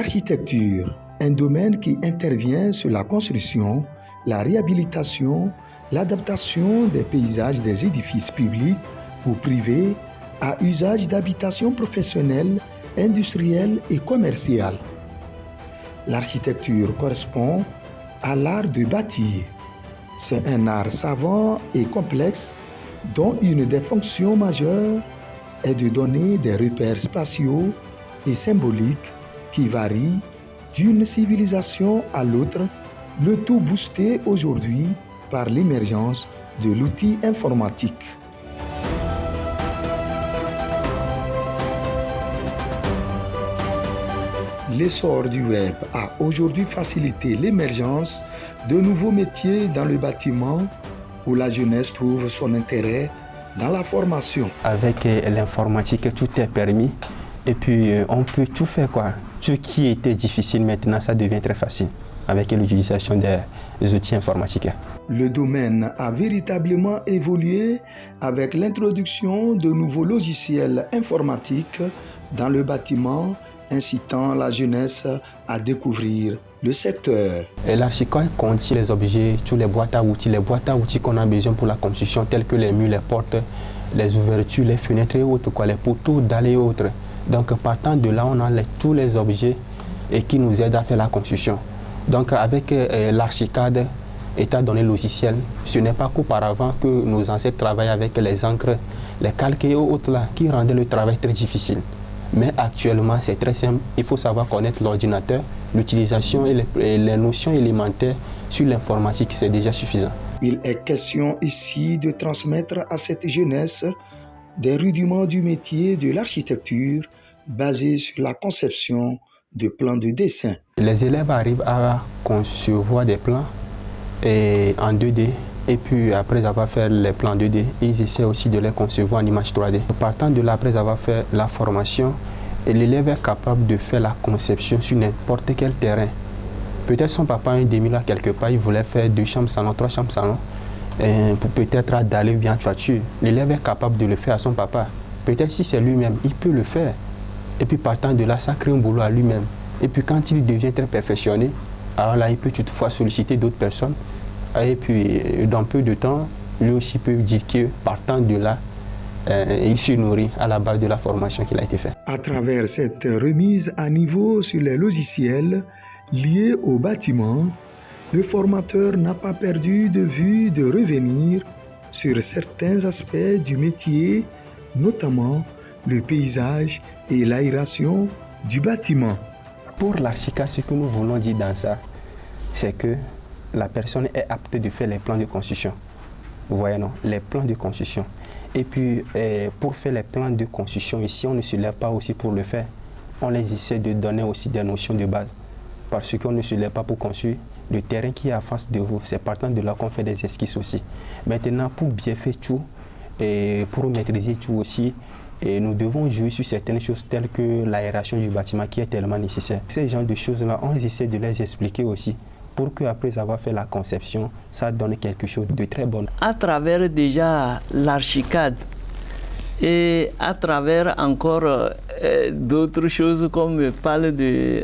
L'architecture, un domaine qui intervient sur la construction, la réhabilitation, l'adaptation des paysages des édifices publics ou privés à usage d'habitation professionnelle, industrielle et commerciale. L'architecture correspond à l'art de bâtir. C'est un art savant et complexe dont une des fonctions majeures est de donner des repères spatiaux et symboliques qui varient d'une civilisation à l'autre, le tout boosté aujourd'hui par l'émergence de l'outil informatique. L'essor du web a aujourd'hui facilité l'émergence de nouveaux métiers dans le bâtiment où la jeunesse trouve son intérêt dans la formation. Avec l'informatique, tout est permis et puis on peut tout faire quoi. Ce qui était difficile maintenant, ça devient très facile avec l'utilisation des outils informatiques. Le domaine a véritablement évolué avec l'introduction de nouveaux logiciels informatiques dans le bâtiment, incitant la jeunesse à découvrir le secteur. L'archicad contient les objets, tous les boîtes à outils qu'on a besoin pour la construction, tels que les murs, les portes, les ouvertures, les fenêtres et autres, les poteaux, dalles et autres. Donc partant de là, on a tous les objets qui nous aident à faire la construction. Donc avec l'archicad, étant donné logiciel, ce n'est pas qu'auparavant que nos ancêtres travaillaient avec les encres, les calques et autres là, qui rendaient le travail très difficile. Mais actuellement, c'est très simple. Il faut savoir connaître l'ordinateur, l'utilisation et les notions élémentaires sur l'informatique, c'est déjà suffisant. Il est question ici de transmettre à cette jeunesse des rudiments du métier de l'architecture basés sur la conception de plans de dessin. Les élèves arrivent à concevoir des plans en 2D. Et puis après avoir fait les plans 2D, ils essaient aussi de les concevoir en image 3D. Partant de là, après avoir fait la formation, l'élève est capable de faire la conception sur n'importe quel terrain. Peut-être son papa a un demi-là quelque part, il voulait faire 2 chambres salon, 3 chambres salon, pour peut-être d'aller bien toiture. L'élève est capable de le faire à son papa. Peut-être si c'est lui-même, il peut le faire. Et puis partant de là, ça crée un boulot à lui-même. Et puis quand il devient très perfectionné, alors là, il peut toutefois solliciter d'autres personnes. Et puis, dans peu de temps, lui aussi peut dire que partant de là, il se nourrit à la base de la formation qu'il a été faite. À travers cette remise à niveau sur les logiciels liés au bâtiment, le formateur n'a pas perdu de vue de revenir sur certains aspects du métier, notamment le paysage et l'aération du bâtiment. Pour l'archicad, ce que nous voulons dire dans ça, c'est que la personne est apte de faire les plans de construction. Vous voyez, non? Les plans de construction. Et puis, pour faire les plans de construction ici, on ne se lève pas aussi pour le faire. On les essaie de donner aussi des notions de base. Parce qu'on ne se lève pas pour construire le terrain qui est en face de vous. C'est partant de là qu'on fait des esquisses aussi. Maintenant, pour bien faire tout, et pour maîtriser tout aussi, et nous devons jouer sur certaines choses telles que l'aération du bâtiment qui est tellement nécessaire. Ces genres de choses-là, on essaie de les expliquer aussi, pour qu'après avoir fait la conception, ça donne quelque chose de très bon. À travers déjà l'archicad et à travers encore d'autres choses comme on parle de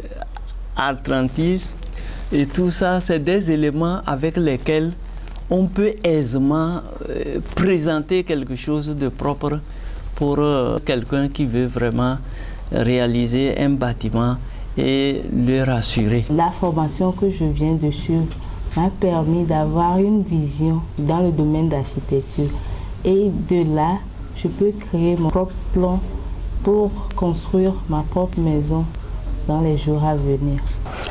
Atlantis et tout ça, c'est des éléments avec lesquels on peut aisément présenter quelque chose de propre pour quelqu'un qui veut vraiment réaliser un bâtiment et le rassurer. La formation que je viens de suivre m'a permis d'avoir une vision dans le domaine d'architecture. Et de là, je peux créer mon propre plan pour construire ma propre maison dans les jours à venir.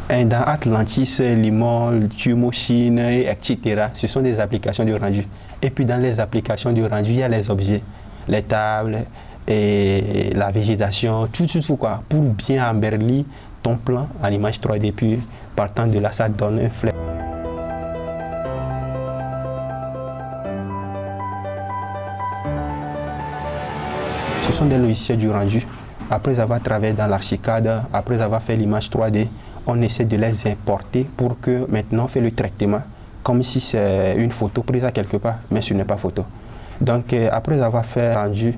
Dans Atlantis, Limon, Tumochine, etc., ce sont des applications de rendu. Et puis dans les applications de rendu, il y a les objets, les tables, et la végétation, tout quoi, pour bien embellir ton plan en image 3D, puis partant de là, ça donne un flair. Ce sont des logiciels du rendu. Après avoir travaillé dans l'archicad, après avoir fait l'image 3D, on essaie de les importer pour que maintenant on fait le traitement, comme si c'est une photo prise à quelque part, mais ce n'est pas photo. Donc après avoir fait rendu,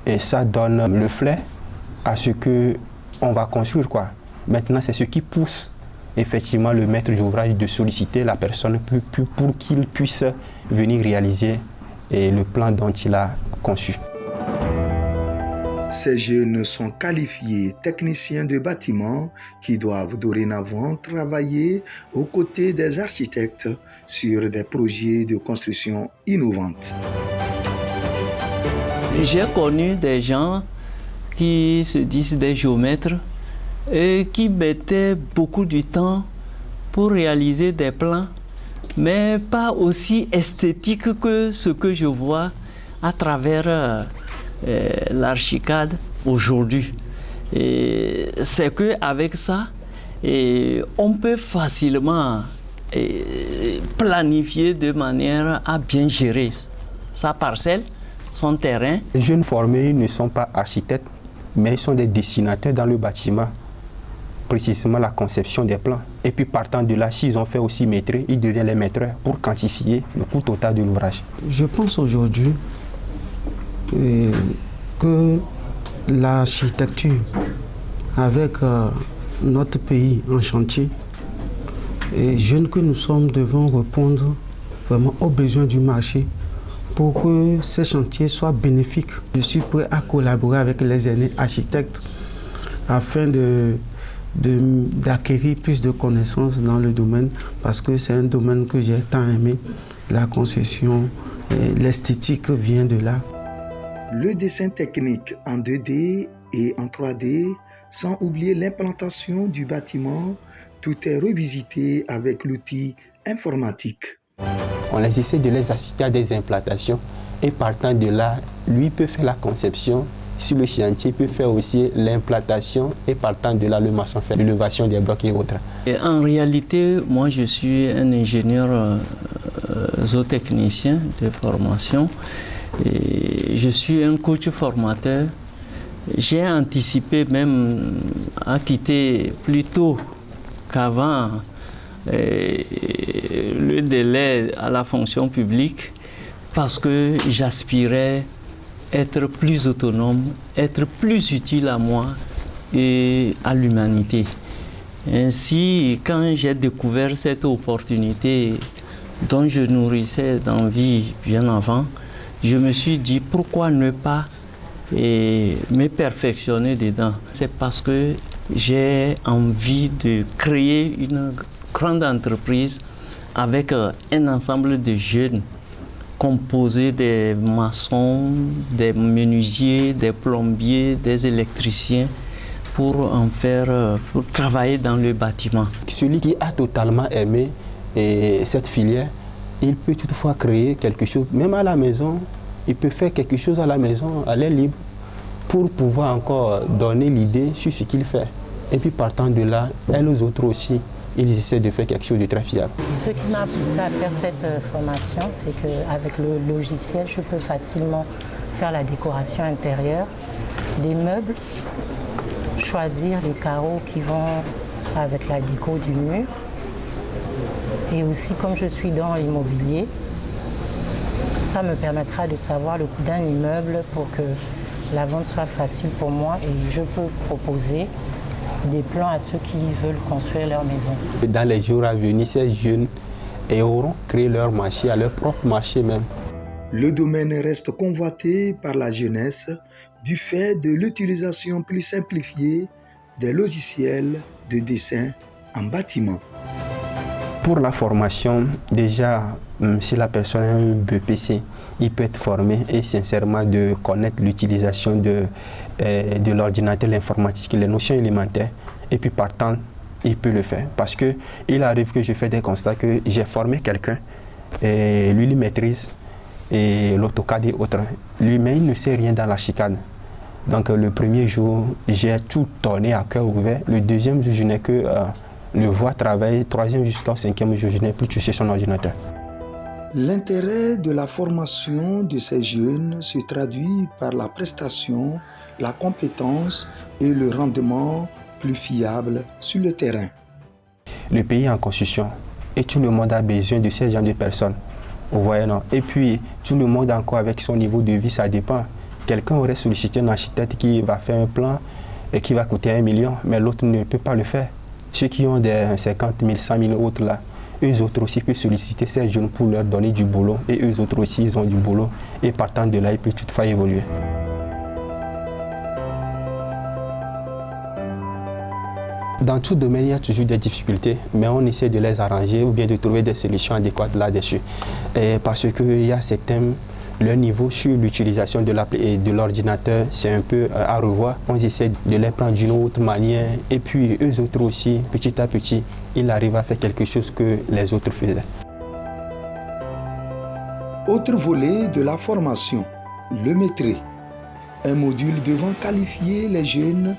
et ça donne le flair à ce qu'on va construire, quoi. Maintenant, c'est ce qui pousse effectivement le maître d'ouvrage de solliciter la personne pour qu'il puisse venir réaliser le plan dont il a conçu. Ces jeunes sont qualifiés techniciens de bâtiment qui doivent dorénavant travailler aux côtés des architectes sur des projets de construction innovantes. J'ai connu des gens qui se disent des géomètres et qui mettaient beaucoup de temps pour réaliser des plans, mais pas aussi esthétiques que ce que je vois à travers l'Archicad aujourd'hui. C'est qu'avec ça, on peut facilement planifier de manière à bien gérer sa parcelle, son terrain. Les jeunes formés ne sont pas architectes, mais ils sont des dessinateurs dans le bâtiment, précisément la conception des plans. Et puis partant de là, s'ils ont fait aussi maîtrise, ils deviennent les maîtres pour quantifier le coût total de l'ouvrage. Je pense aujourd'hui que l'architecture, avec notre pays en chantier, et jeunes que nous sommes, devons répondre vraiment aux besoins du marché pour que ces chantiers soient bénéfiques. Je suis prêt à collaborer avec les aînés architectes afin d'acquérir plus de connaissances dans le domaine, parce que c'est un domaine que j'ai tant aimé. La construction, l'esthétique vient de là. Le dessin technique en 2D et en 3D, sans oublier l'implantation du bâtiment, tout est revisité avec l'outil informatique. On essaie de les assister à des implantations et partant de là, lui peut faire la conception. Sur le chantier, peut faire aussi l'implantation et partant de là, le maçon fait l'élevation des blocs et autres. Et en réalité, moi je suis un ingénieur zootechnicien de formation et je suis un coach formateur. J'ai anticipé même à quitter plus tôt qu'avant le délai à la fonction publique parce que j'aspirais être plus autonome, être plus utile à moi et à l'humanité. Ainsi, quand j'ai découvert cette opportunité dont je nourrissais d'envie bien avant, je me suis dit pourquoi ne pas me perfectionner dedans. C'est parce que j'ai envie de créer une grande entreprise avec un ensemble de jeunes composés des maçons, des menuisiers, des plombiers, des électriciens pour travailler dans le bâtiment. Celui qui a totalement aimé cette filière, il peut toutefois créer quelque chose, même à la maison, il peut faire quelque chose à la maison, à l'air libre, pour pouvoir encore donner l'idée sur ce qu'il fait. Et puis partant de là, les autres aussi, ils essaient de faire quelque chose de très fiable. Ce qui m'a poussé à faire cette formation, c'est qu'avec le logiciel, je peux facilement faire la décoration intérieure des meubles, choisir les carreaux qui vont avec la déco du mur. Et aussi, comme je suis dans l'immobilier, ça me permettra de savoir le coût d'un immeuble pour que la vente soit facile pour moi et je peux proposer des plans à ceux qui veulent construire leur maison. Dans les jours à venir, ces jeunes auront créé leur marché, à leur propre marché même. Le domaine reste convoité par la jeunesse du fait de l'utilisation plus simplifiée des logiciels de dessin en bâtiment. Pour la formation, déjà, si la personne a un BPC, il peut être formé et sincèrement de connaître l'utilisation de l'ordinateur, l'informatique, les notions élémentaires. Et puis partant, il peut le faire. Parce qu'il arrive que je fais des constats que j'ai formé quelqu'un, et lui, il maîtrise l'AutoCAD et autres. Lui-même, il ne sait rien dans l'Archicad. Donc le premier jour, j'ai tout donné à cœur ouvert. Le deuxième jour, je n'ai que le voir travailler. Troisième jusqu'au cinquième jour, je n'ai plus touché son ordinateur. L'intérêt de la formation de ces jeunes se traduit par la prestation, la compétence et le rendement plus fiable sur le terrain. Le pays est en construction et tout le monde a besoin de ces genre de personnes. Vous voyez, non? Et puis, tout le monde encore avec son niveau de vie, ça dépend. Quelqu'un aurait sollicité un architecte qui va faire un plan et qui va coûter 1 million, mais l'autre ne peut pas le faire. Ceux qui ont des 50 000, 100 000 autres là, eux autres aussi peuvent solliciter ces jeunes pour leur donner du boulot et eux autres aussi ils ont du boulot et partant de là ils peuvent toutefois évoluer. Dans tout domaine, il y a toujours des difficultés, mais on essaie de les arranger ou bien de trouver des solutions adéquates là-dessus. Parce qu'il y a certains, leur niveau sur l'utilisation de l'ordinateur, c'est un peu à revoir. On essaie de les prendre d'une autre manière et puis eux autres aussi, petit à petit, ils arrivent à faire quelque chose que les autres faisaient. Autre volet de la formation, le maîtrise. Un module devant qualifier les jeunes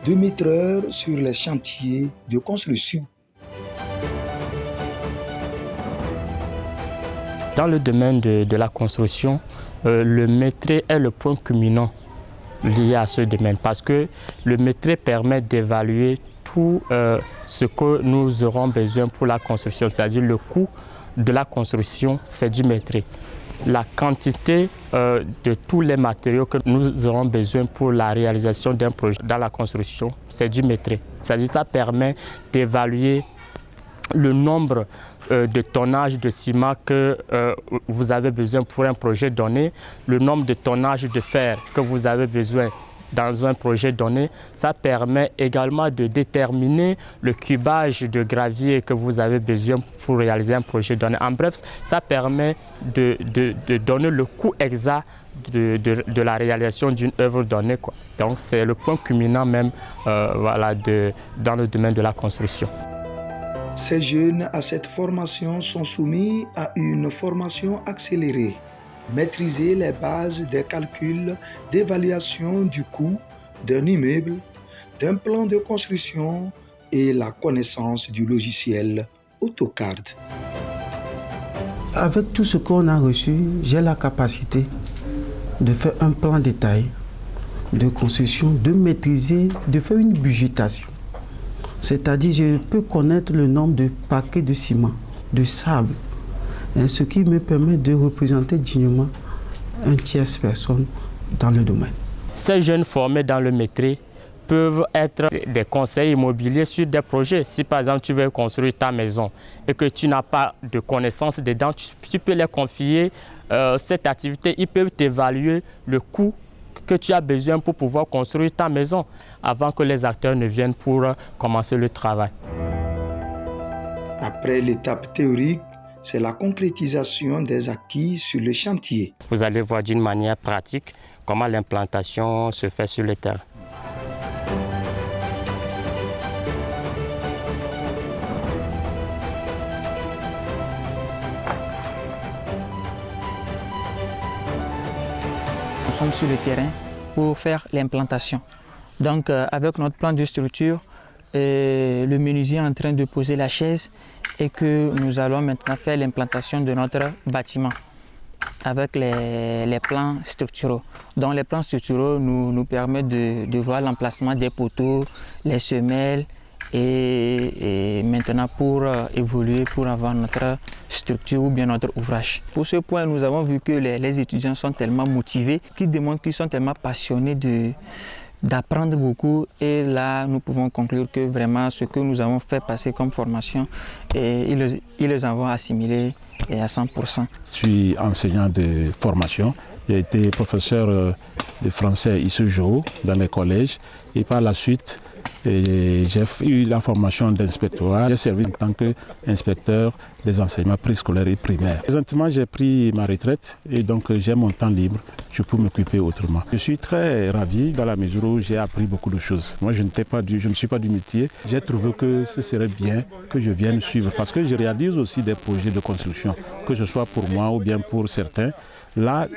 de maîtreurs sur les chantiers de construction. Dans le domaine de la construction, le maîtrise est le point culminant lié à ce domaine parce que le maîtrise permet d'évaluer tout ce que nous aurons besoin pour la construction, c'est-à-dire le coût de la construction, c'est du maîtrise. La quantité de tous les matériaux que nous aurons besoin pour la réalisation d'un projet dans la construction, c'est du maîtrise. C'est-à-dire que ça permet d'évaluer le nombre de tonnages de ciment que vous avez besoin pour un projet donné, le nombre de tonnages de fer que vous avez besoin dans un projet donné. Ça permet également de déterminer le cubage de gravier que vous avez besoin pour réaliser un projet donné. En bref, ça permet de donner le coût exact de la réalisation d'une œuvre donnée, quoi. Donc c'est le point culminant même dans le domaine de la construction. Ces jeunes à cette formation sont soumis à une formation accélérée. Maîtriser les bases des calculs d'évaluation du coût d'un immeuble, d'un plan de construction et la connaissance du logiciel AutoCAD. Avec tout ce qu'on a reçu, j'ai la capacité de faire un plan détaillé de construction, de maîtriser, de faire une budgétation. C'est-à-dire, je peux connaître le nombre de paquets de ciment, de sable, ce qui me permet de représenter dignement une tierce personne dans le domaine. Ces jeunes formés dans le maîtrise peuvent être des conseils immobiliers sur des projets. Si par exemple tu veux construire ta maison et que tu n'as pas de connaissances dedans, tu peux les confier cette activité. Ils peuvent t'évaluer le coût que tu as besoin pour pouvoir construire ta maison avant que les acteurs ne viennent pour commencer le travail. Après l'étape théorique, c'est la concrétisation des acquis sur le chantier. Vous allez voir d'une manière pratique comment l'implantation se fait sur le terrain. Nous sommes sur le terrain pour faire l'implantation. Donc avec notre plan de structure, le menuisier est en train de poser la chaise et que nous allons maintenant faire l'implantation de notre bâtiment avec les plans structuraux. Donc les plans structuraux nous permettent de voir l'emplacement des poteaux, les semelles et maintenant pour évoluer, pour avoir notre structure ou bien notre ouvrage. Pour ce point, nous avons vu que les étudiants sont tellement motivés, qu'ils démontrent qu'ils sont tellement passionnés d'apprendre beaucoup et là nous pouvons conclure que vraiment ce que nous avons fait passer comme formation, ils les avons assimilés à 100%. Je suis enseignant de formation, j'ai été professeur de français ici dans les collèges et par la suite j'ai eu la formation d'inspectorat. J'ai servi en tant qu'inspecteur des enseignements préscolaires et primaires. Présentement, j'ai pris ma retraite et donc j'ai mon temps libre. Je peux m'occuper autrement. Je suis très ravi dans la mesure où j'ai appris beaucoup de choses. Moi, je ne suis pas du métier. J'ai trouvé que ce serait bien que je vienne suivre parce que je réalise aussi des projets de construction, que ce soit pour moi ou bien pour certains. Là,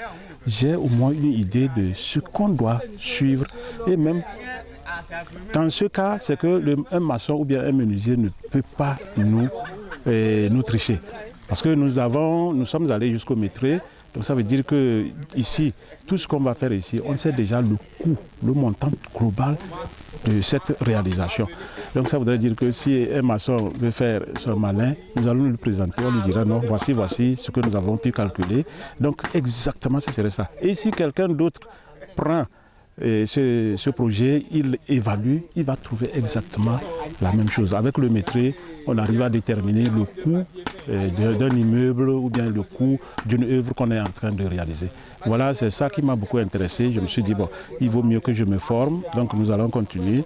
j'ai au moins une idée de ce qu'on doit suivre et même dans ce cas, c'est que un maçon ou bien un menuisier ne peut pas nous tricher. Parce que nous sommes allés jusqu'au maîtrise. Donc ça veut dire que ici, tout ce qu'on va faire ici, on sait déjà le coût, le montant global de cette réalisation. Donc ça voudrait dire que si un maçon veut faire son malin, nous allons lui présenter, on lui dira non, voici ce que nous avons pu calculer. Donc exactement ce serait ça. Et si quelqu'un d'autre prend ce projet, il évalue, il va trouver exactement la même chose. Avec le maîtrise, on arrive à déterminer le coût d'un immeuble ou bien le coût d'une œuvre qu'on est en train de réaliser. Voilà, c'est ça qui m'a beaucoup intéressé. Je me suis dit, bon, il vaut mieux que je me forme, donc nous allons continuer.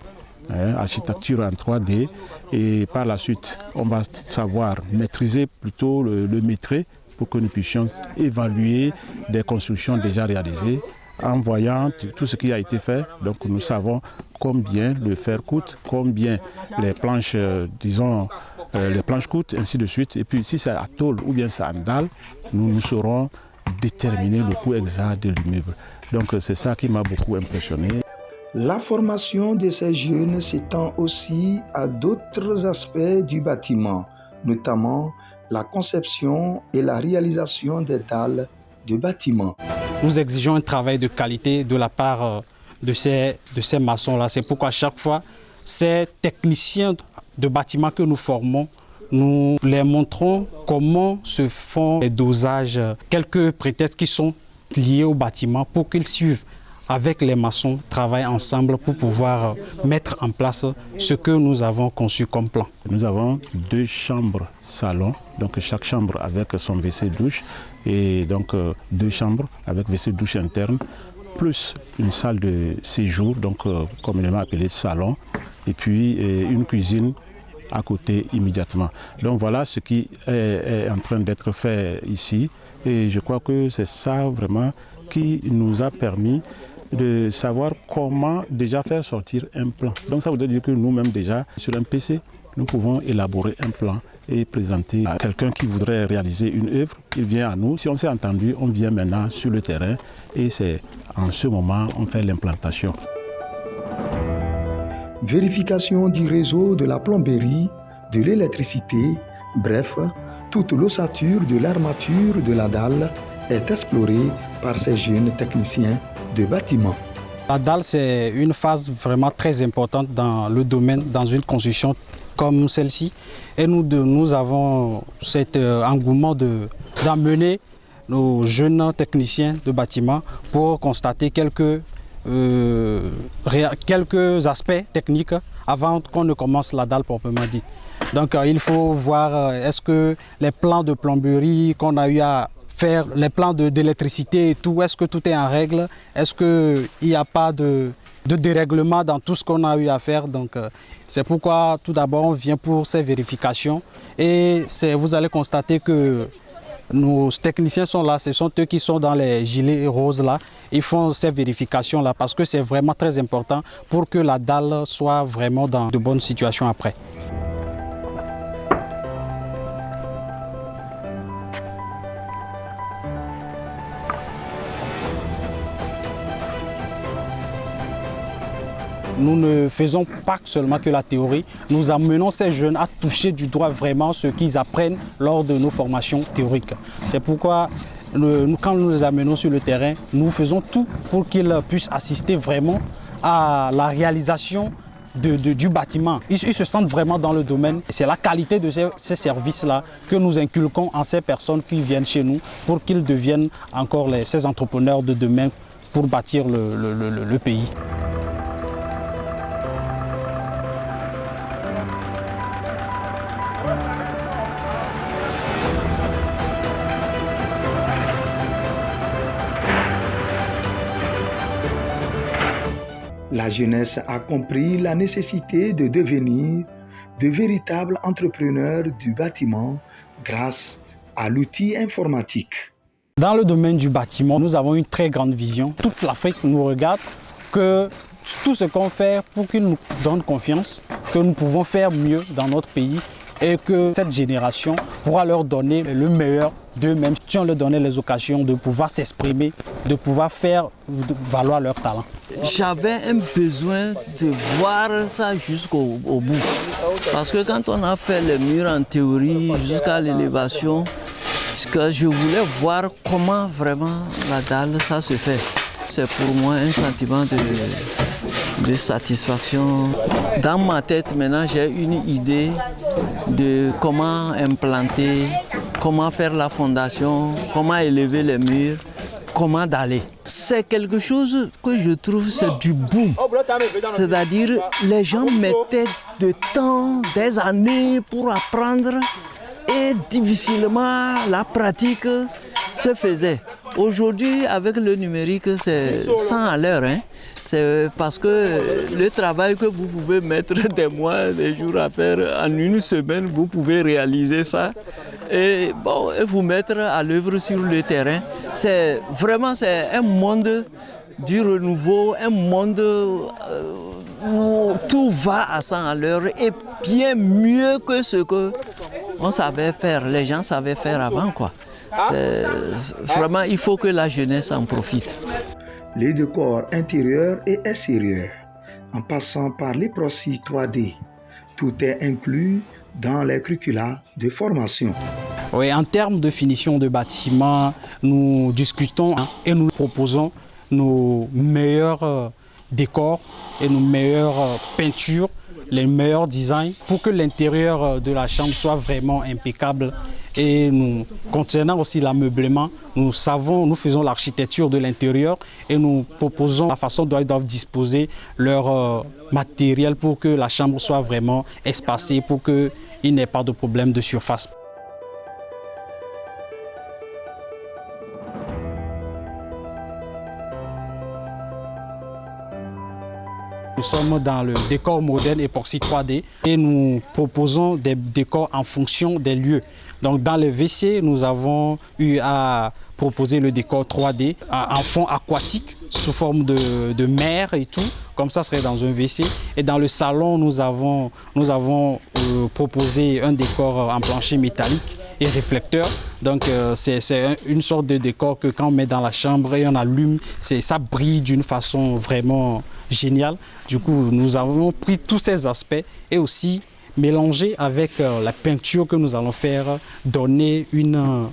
Architecture en 3D, et par la suite on va savoir maîtriser plutôt le maîtrise pour que nous puissions évaluer des constructions déjà réalisées en voyant tout ce qui a été fait. Donc nous savons combien le fer coûte, combien les planches, les planches coûtent, ainsi de suite. Et puis si c'est à tôle ou bien c'est en dalle, nous saurons déterminer le coût exact de l'immeuble. Donc c'est ça qui m'a beaucoup impressionné. La formation de ces jeunes s'étend aussi à d'autres aspects du bâtiment, notamment la conception et la réalisation des dalles de bâtiments. Nous exigeons un travail de qualité de la part de ces maçons-là. C'est pourquoi à chaque fois, ces techniciens de bâtiments que nous formons, nous les montrons comment se font les dosages, quelques prétextes qui sont liés au bâtiment pour qu'ils suivent avec les maçons, travaillent ensemble pour pouvoir mettre en place ce que nous avons conçu comme plan. Nous avons 2 chambres salon, donc chaque chambre avec son WC-douche, et donc 2 chambres avec WC-douche interne, plus une salle de séjour, donc communément appelée salon, et puis une cuisine à côté immédiatement. Donc voilà ce qui est en train d'être fait ici, et je crois que c'est ça vraiment qui nous a permis de savoir comment déjà faire sortir un plan. Donc ça veut dire que nous-mêmes déjà, sur un PC, nous pouvons élaborer un plan et présenter à quelqu'un qui voudrait réaliser une œuvre. Il vient à nous. Si on s'est entendu, on vient maintenant sur le terrain et c'est en ce moment on fait l'implantation. Vérification du réseau de la plomberie, de l'électricité, bref, toute l'ossature de l'armature de la dalle est explorée par ces jeunes techniciens de bâtiment. La dalle, c'est une phase vraiment très importante dans le domaine, dans une construction comme celle-ci. Et nous avons cet engouement d'emmener nos jeunes techniciens de bâtiment pour constater quelques aspects techniques avant qu'on ne commence la dalle proprement dite. Donc il faut voir est-ce que les plans de plomberie qu'on a eu à faire, les plans d'électricité et tout, est-ce que tout est en règle? Est-ce qu'il n'y a pas de dérèglement dans tout ce qu'on a eu à faire? Donc c'est pourquoi tout d'abord on vient pour ces vérifications et vous allez constater que nos techniciens sont là, ce sont eux qui sont dans les gilets roses là, ils font ces vérifications là parce que c'est vraiment très important pour que la dalle soit vraiment dans de bonnes situations après. Nous ne faisons pas seulement que la théorie, nous amenons ces jeunes à toucher du doigt vraiment ce qu'ils apprennent lors de nos formations théoriques. C'est pourquoi quand nous les amenons sur le terrain, nous faisons tout pour qu'ils puissent assister vraiment à la réalisation du bâtiment. Ils se sentent vraiment dans le domaine. C'est la qualité de ces services-là que nous inculquons en ces personnes qui viennent chez nous pour qu'ils deviennent encore ces entrepreneurs de demain pour bâtir le pays. La jeunesse a compris la nécessité de devenir de véritables entrepreneurs du bâtiment grâce à l'outil informatique. Dans le domaine du bâtiment, nous avons une très grande vision. Toute l'Afrique nous regarde, que tout ce qu'on fait pour qu'ils nous donnent confiance, que nous pouvons faire mieux dans notre pays et que cette génération pourra leur donner le meilleur d'eux-mêmes si on leur donnait les occasions de pouvoir s'exprimer, de pouvoir faire valoir leur talent. J'avais un besoin de voir ça jusqu'au bout. Parce que quand on a fait les murs en théorie jusqu'à l'élévation, je voulais voir comment vraiment la dalle ça se fait. C'est pour moi un sentiment de satisfaction. Dans ma tête maintenant, j'ai une idée de comment implanter, comment faire la fondation, comment élever les murs, comment d'aller. C'est quelque chose que je trouve, c'est du boom. C'est-à-dire, les gens mettaient du temps, des années pour apprendre et difficilement la pratique se faisait. Aujourd'hui, avec le numérique, c'est 100 à l'heure. C'est parce que le travail que vous pouvez mettre des mois, des jours à faire, en une semaine, vous pouvez réaliser ça et vous mettre à l'œuvre sur le terrain. C'est vraiment un monde du renouveau, un monde où tout va à 100 à l'heure et bien mieux que ce qu'on savait faire, les gens savaient faire avant, quoi. Vraiment, il faut que la jeunesse en profite. Les décors intérieurs et extérieurs, en passant par les procès 3D, tout est inclus dans les curricula de formation. Oui, en termes de finition de bâtiments, nous discutons et nous proposons nos meilleurs décors et nos meilleures peintures, les meilleurs designs pour que l'intérieur de la chambre soit vraiment impeccable. Et nous, concernant aussi l'ameublement, nous faisons l'architecture de l'intérieur et nous proposons la façon dont ils doivent disposer leur matériel pour que la chambre soit vraiment espacée, pour qu'il n'y ait pas de problème de surface. Nous sommes dans le décor moderne époxy 3D et nous proposons des décors en fonction des lieux. Donc dans les WC, nous avons eu à proposer le décor 3D en fond aquatique sous forme de mer et tout. Comme ça serait dans un WC. Et dans le salon, nous avons proposé un décor en plancher métallique et réflecteur. Donc c'est une sorte de décor que quand on met dans la chambre et on allume, ça brille d'une façon vraiment géniale. Du coup, nous avons pris tous ces aspects et aussi mélangé avec la peinture que nous allons faire, donner une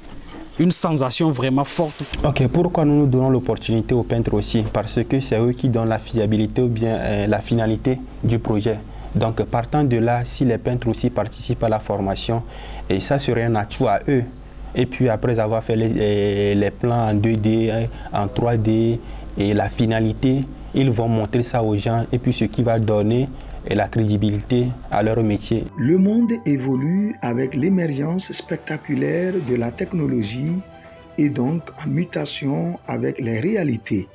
sensation vraiment forte. Ok, pourquoi nous donnons l'opportunité aux peintres aussi? Parce que c'est eux qui donnent la fiabilité ou bien la finalité du projet. Donc partant de là, si les peintres aussi participent à la formation, et ça serait un atout à eux. Et puis après avoir fait les plans en 2D, en 3D et la finalité, ils vont montrer ça aux gens et puis ce qui va donner la crédibilité à leur métier. Le monde évolue avec l'émergence spectaculaire de la technologie et donc en mutation avec les réalités.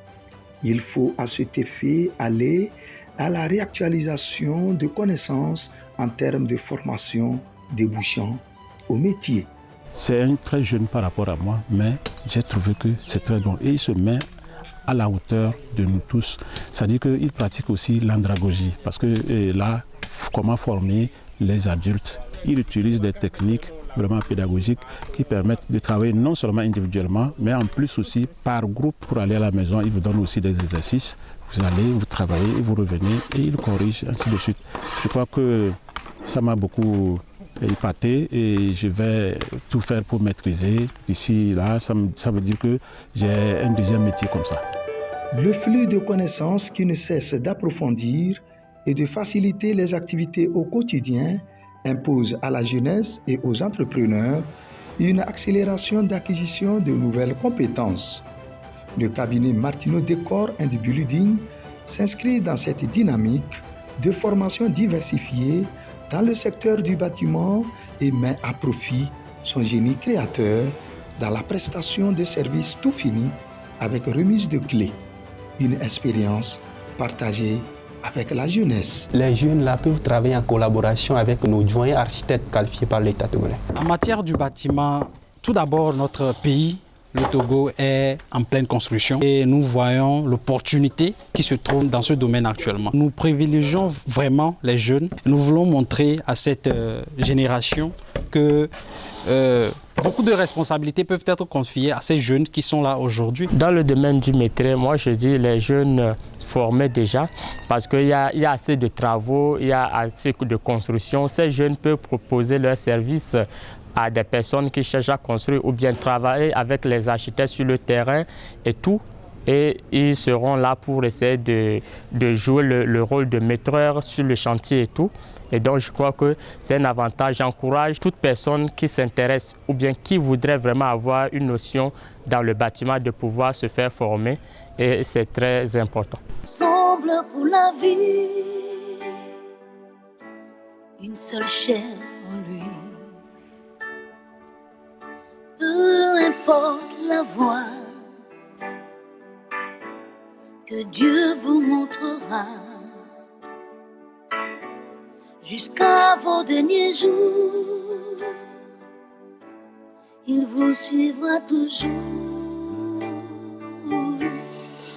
Il faut à cet effet aller à la réactualisation de connaissances en termes de formation débouchant au métier. C'est un très jeune par rapport à moi, mais j'ai trouvé que c'est très bon et il se met à la hauteur de nous tous. C'est-à-dire qu'il pratique aussi l'andragogie parce que là, comment former les adultes. Il utilise des techniques vraiment pédagogiques qui permettent de travailler non seulement individuellement, mais en plus aussi par groupe. Pour aller à la maison, il vous donne aussi des exercices. Vous allez, vous travaillez, et vous revenez et il corrige, ainsi de suite. Je crois que ça m'a beaucoup épaté et je vais tout faire pour maîtriser. D'ici là, ça veut dire que j'ai un deuxième métier comme ça. Le flux de connaissances qui ne cesse d'approfondir et de faciliter les activités au quotidien impose à la jeunesse et aux entrepreneurs une accélération d'acquisition de nouvelles compétences. Le cabinet Martineau Décor and Building s'inscrit dans cette dynamique de formation diversifiée dans le secteur du bâtiment et met à profit son génie créateur dans la prestation de services tout finis avec remise de clés. Une expérience partagée avec la jeunesse. Les jeunes là peuvent travailler en collaboration avec nos doyens architectes qualifiés par l'État togolais. En matière du bâtiment, tout d'abord notre pays, le Togo, est en pleine construction et nous voyons l'opportunité qui se trouve dans ce domaine actuellement. Nous privilégions vraiment les jeunes. Nous voulons montrer à cette génération que beaucoup de responsabilités peuvent être confiées à ces jeunes qui sont là aujourd'hui. Dans le domaine du maîtrise, moi je dis les jeunes formés déjà parce qu'il y a assez de travaux, il y a assez de construction. Ces jeunes peuvent proposer leurs services à des personnes qui cherchent à construire ou bien travailler avec les architectes sur le terrain et tout. Et ils seront là pour essayer de jouer le rôle de maîtreur sur le chantier et tout. Et donc je crois que c'est un avantage. J'encourage toute personne qui s'intéresse ou bien qui voudrait vraiment avoir une notion dans le bâtiment de pouvoir se faire former et c'est très important. Ensemble pour la vie, une seule chair en lui. Peu importe la voie que Dieu vous montrera, jusqu'à vos derniers jours, il vous suivra toujours.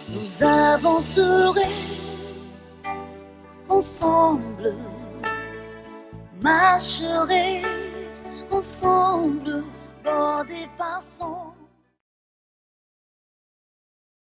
Vous avancerez ensemble, marcherez ensemble, bordés par son